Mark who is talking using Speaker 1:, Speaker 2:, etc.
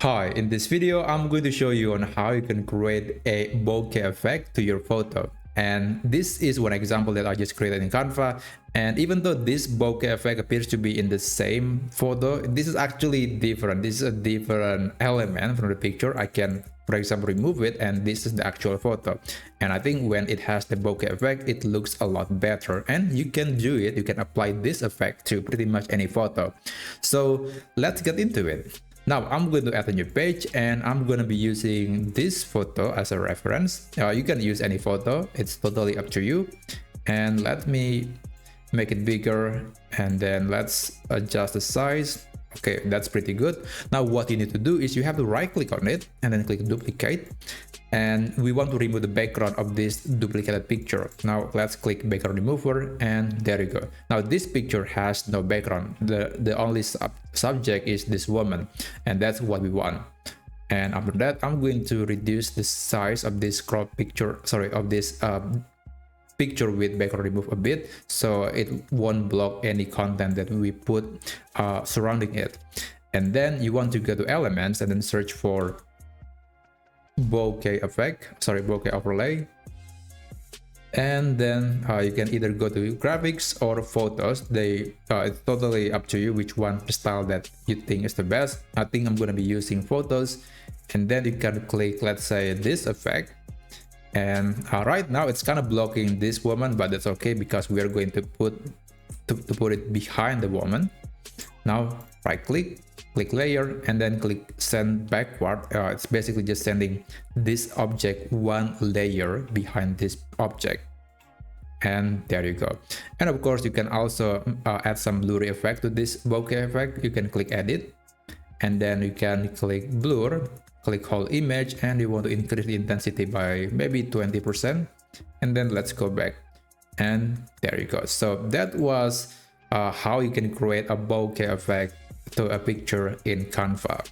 Speaker 1: Hi, in this video, I'm going to show you on how you can create a bokeh effect to your photo. And this is one example that I just created in Canva. And even though this bokeh effect appears to be in the same photo, this is actually different. This is a different element from the picture. I can, for example, remove it, and this is the actual photo. And I think when it has the bokeh effect, it looks a lot better. And you can do it. You can apply this effect to pretty much any photo. So let's get into it. Now I'm going to add a new page and I'm going to be using this photo as a reference. You can use any photo, it's totally up to you. And let me make it bigger and then let's adjust the size. Okay, that's pretty good. Now what you need to do is you have to right click on it and then click duplicate. And we want to remove the background of this duplicated picture. Now let's click background remover and there you go. Now this picture has no background. The only subject is this woman, and that's what we want. And after that, I'm going to reduce the size of this crop picture, of this picture with background remove a bit, so it won't block any content that we put surrounding it. And then you want to go to elements and then search for bokeh overlay, and then you can either go to graphics or photos. It's totally up to you which one style that you think is the best. I think I'm going to be using photos, and then you can click, let's say, this effect. And right now it's kind of blocking this woman, but that's okay because we are going to put it behind the woman. Now right click layer and then click send backward. It's basically just sending this object one layer behind this object, and there you go. And of course you can also add some blurry effect to this bokeh effect. You can click edit and then you can click blur, click whole image, and you want to increase the intensity by maybe 20%, and then let's go back and there you go. So that was how you can create a bokeh effect to a picture in Canva.